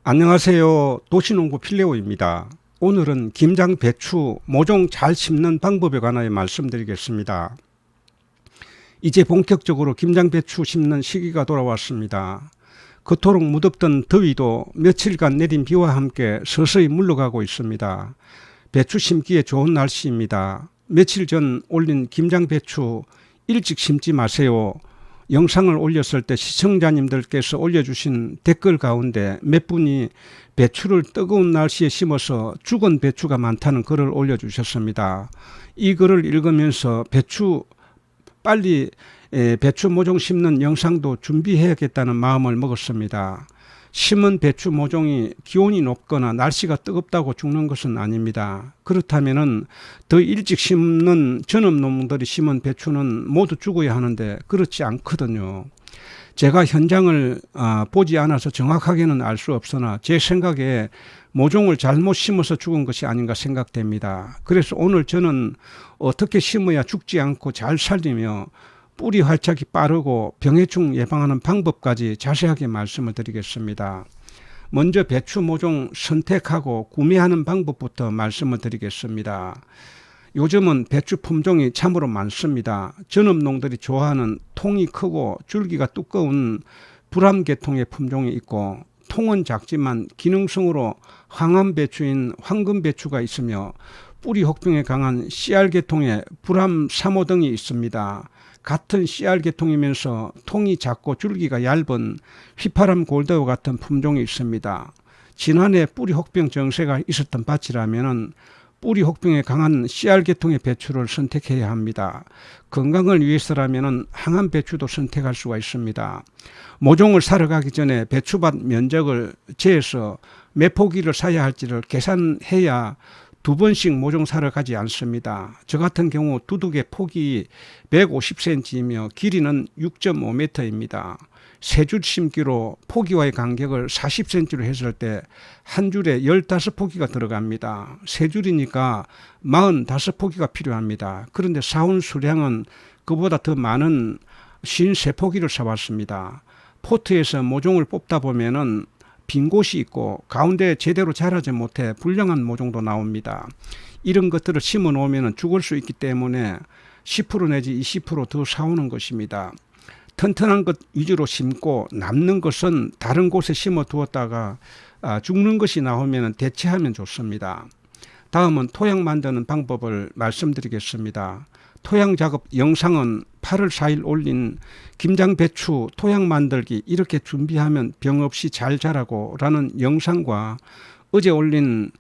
안녕하세요. 도시농부 필레오입니다. 오늘은 김장 배추 모종 잘 심는 방법에 관하여 말씀드리겠습니다. 이제 본격적으로 김장 배추 심는 시기가 돌아왔습니다. 그토록 무덥던 더위도 며칠간 내린 비와 함께 서서히 물러가고 있습니다. 배추 심기에 좋은 날씨입니다. 며칠 전 올린 김장 배추 일찍 심지 마세요. 영상을 올렸을 때 시청자님들께서 올려주신 댓글 가운데 몇 분이 배추를 뜨거운 날씨에 심어서 죽은 배추가 많다는 글을 올려주셨습니다. 이 글을 읽으면서 빨리 배추 모종 심는 영상도 준비해야겠다는 마음을 먹었습니다. 심은 배추 모종이 기온이 높거나 날씨가 뜨겁다고 죽는 것은 아닙니다. 그렇다면 더 일찍 심는 전업농민들이 심은 배추는 모두 죽어야 하는데 그렇지 않거든요. 제가 현장을 보지 않아서 정확하게는 알 수 없으나 제 생각에 모종을 잘못 심어서 죽은 것이 아닌가 생각됩니다. 그래서 오늘 저는 어떻게 심어야 죽지 않고 잘 살리며 뿌리 활착이 빠르고 병해충 예방하는 방법까지 자세하게 말씀을 드리겠습니다. 먼저 배추 모종 선택하고 구매하는 방법부터 말씀을 드리겠습니다. 요즘은 배추 품종이 참으로 많습니다. 전업농들이 좋아하는 통이 크고 줄기가 두꺼운 불암계통의 품종이 있고, 통은 작지만 기능성으로 황암배추인 황금배추가 있으며 뿌리 혹병에 강한 CR계통의 불암 3호 등이 있습니다. 같은 CR계통이면서 통이 작고 줄기가 얇은 휘파람 골드와 같은 품종이 있습니다. 지난해 뿌리 혹병 정세가 있었던 밭이라면 뿌리 혹병에 강한 CR계통의 배추를 선택해야 합니다. 건강을 위해서라면 항암 배추도 선택할 수가 있습니다. 모종을 사러 가기 전에 배추밭 면적을 재서 몇 포기를 사야 할지를 계산해야 두 번씩 모종 사러 가지 않습니다. 저 같은 경우 두둑의 폭이 150cm이며 길이는 6.5m입니다. 세 줄 심기로 포기와의 간격을 40cm로 했을 때 한 줄에 15포기가 들어갑니다. 세 줄이니까 45포기가 필요합니다. 그런데 사온 수량은 그보다 더 많은 53포기를 사왔습니다. 포트에서 모종을 뽑다 보면은 빈 곳이 있고 가운데 제대로 자라지 못해 불량한 모종도 나옵니다. 이런 것들을 심어 놓으면 죽을 수 있기 때문에 10% 내지 20% 더 사오는 것입니다. 튼튼한 것 위주로 심고 남는 것은 다른 곳에 심어 두었다가 죽는 것이 나오면 대체하면 좋습니다. 다음은 토양 만드는 방법을 말씀드리겠습니다. 토양 작업 영상은 8월 4일 올린 김장 배추 토양 만들기 이렇게 준비하면 병 없이 잘 자라고 라는 영상과 어제 올린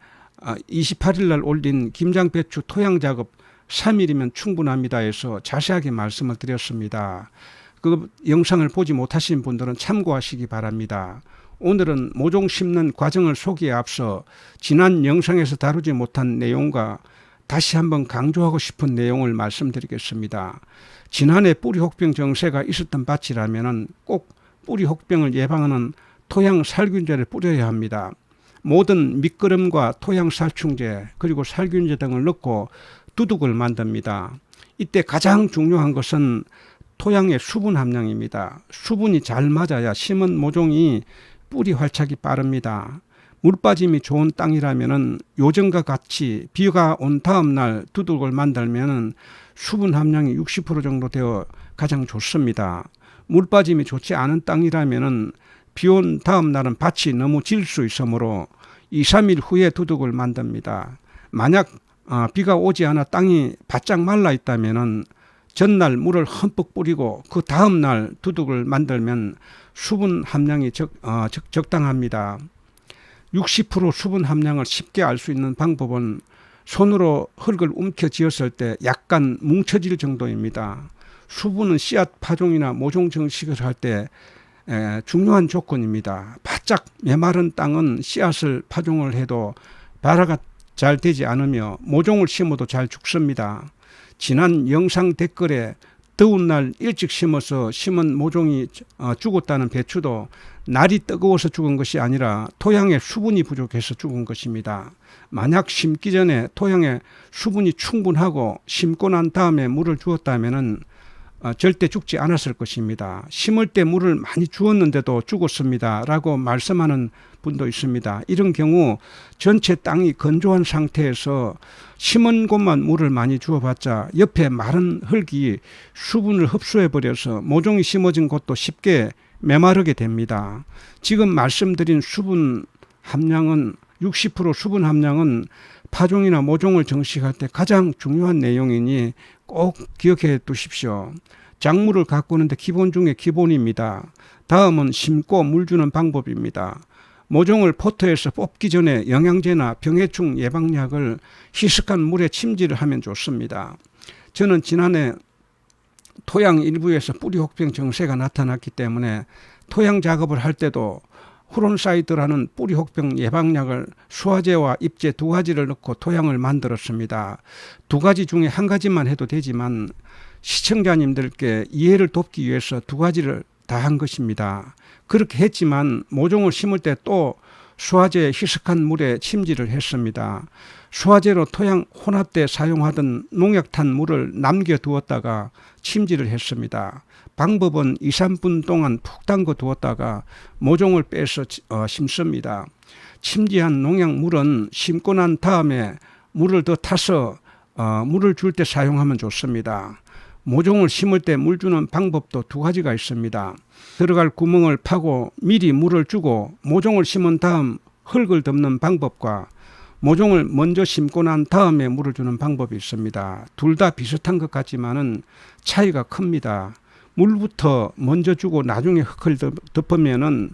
28일 날 올린 김장 배추 토양 작업 3일이면 충분합니다 해서 자세하게 말씀을 드렸습니다. 그 영상을 보지 못하신 분들은 참고하시기 바랍니다. 오늘은 모종 심는 과정을 소개에 앞서 지난 영상에서 다루지 못한 내용과 다시 한번 강조하고 싶은 내용을 말씀드리겠습니다. 지난해 뿌리 혹병 정세가 있었던 밭이라면 꼭 뿌리 혹병을 예방하는 토양 살균제를 뿌려야 합니다. 모든 미끄럼과 토양 살충제 그리고 살균제 등을 넣고 두둑을 만듭니다. 이때 가장 중요한 것은 토양의 수분 함량입니다. 수분이 잘 맞아야 심은 모종이 뿌리 활착이 빠릅니다. 물 빠짐이 좋은 땅이라면 요즘과 같이 비가 온 다음 날 두둑을 만들면 수분 함량이 60% 정도 되어 가장 좋습니다. 물 빠짐이 좋지 않은 땅이라면 비 온 다음 날은 밭이 너무 질 수 있으므로 2, 3일 후에 두둑을 만듭니다. 만약 비가 오지 않아 땅이 바짝 말라 있다면 전날 물을 흠뻑 뿌리고 그 다음 날 두둑을 만들면 수분 함량이 적당합니다. 60% 수분 함량을 쉽게 알 수 있는 방법은 손으로 흙을 움켜 쥐었을 때 약간 뭉쳐질 정도입니다. 수분은 씨앗 파종이나 모종 정식을 할 때 중요한 조건입니다. 바짝 메마른 땅은 씨앗을 파종을 해도 발화가 잘 되지 않으며 모종을 심어도 잘 죽습니다. 지난 영상 댓글에 더운 날 일찍 심어서 심은 모종이 죽었다는 배추도 날이 뜨거워서 죽은 것이 아니라 토양에 수분이 부족해서 죽은 것입니다. 만약 심기 전에 토양에 수분이 충분하고 심고 난 다음에 물을 주었다면 절대 죽지 않았을 것입니다. 심을 때 물을 많이 주었는데도 죽었습니다 라고 말씀하는 분도 있습니다. 이런 경우 전체 땅이 건조한 상태에서 심은 곳만 물을 많이 주어봤자 옆에 마른 흙이 수분을 흡수해버려서 모종이 심어진 곳도 쉽게 메마르게 됩니다. 지금 말씀드린 수분 함량은 60% 수분 함량은 파종이나 모종을 정식할 때 가장 중요한 내용이니 꼭 기억해 두십시오. 작물을 가꾸는데 기본 중에 기본입니다. 다음은 심고 물 주는 방법입니다. 모종을 포터에서 뽑기 전에 영양제나 병해충 예방약을 희석한 물에 침지를 하면 좋습니다. 저는 지난해 토양 일부에서 뿌리 혹병 증세가 나타났기 때문에 토양 작업을 할 때도 후론사이드라는 뿌리 혹병 예방약을 수화제와 잎제 두 가지를 넣고 토양을 만들었습니다. 두 가지 중에 한 가지만 해도 되지만 시청자님들께 이해를 돕기 위해서 두 가지를 다 한 것입니다. 그렇게 했지만 모종을 심을 때 또 수화제 희석한 물에 침지를 했습니다. 수화제로 토양 혼합 때 사용하던 농약 탄 물을 남겨두었다가 침지를 했습니다. 방법은 2, 3분 동안 푹 담궈 두었다가 모종을 빼서 심습니다. 침지한 농약물은 심고 난 다음에 물을 더 타서 물을 줄 때 사용하면 좋습니다. 모종을 심을 때 물 주는 방법도 두 가지가 있습니다. 들어갈 구멍을 파고 미리 물을 주고 모종을 심은 다음 흙을 덮는 방법과 모종을 먼저 심고 난 다음에 물을 주는 방법이 있습니다. 둘 다 비슷한 것 같지만은 차이가 큽니다. 물부터 먼저 주고 나중에 흙을 덮으면은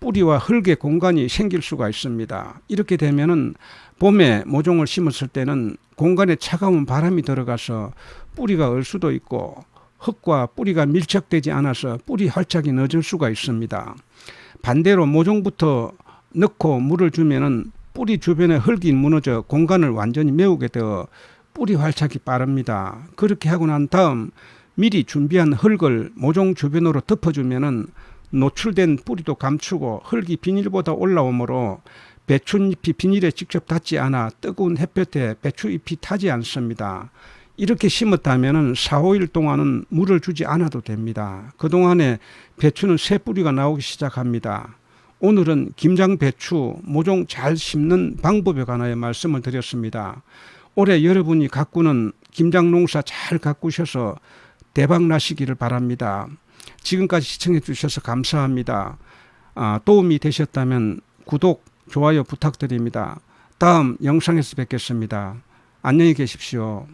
뿌리와 흙의 공간이 생길 수가 있습니다. 이렇게 되면은 봄에 모종을 심었을 때는 공간에 차가운 바람이 들어가서 뿌리가 얼 수도 있고 흙과 뿌리가 밀착되지 않아서 뿌리 활착이 늦을 수가 있습니다. 반대로 모종부터 넣고 물을 주면은 뿌리 주변에 흙이 무너져 공간을 완전히 메우게 되어 뿌리 활착이 빠릅니다. 그렇게 하고 난 다음 미리 준비한 흙을 모종 주변으로 덮어주면은 노출된 뿌리도 감추고 흙이 비닐보다 올라오므로 배춧잎이 비닐에 직접 닿지 않아 뜨거운 햇볕에 배추잎이 타지 않습니다. 이렇게 심었다면 4, 5일 동안은 물을 주지 않아도 됩니다. 그동안에 배추는 새 뿌리가 나오기 시작합니다. 오늘은 김장배추 모종 잘 심는 방법에 관하여 말씀을 드렸습니다. 올해 여러분이 가꾸는 김장농사 잘 가꾸셔서 대박 나시기를 바랍니다. 지금까지 시청해 주셔서 감사합니다. 도움이 되셨다면 구독, 좋아요 부탁드립니다. 다음 영상에서 뵙겠습니다. 안녕히 계십시오.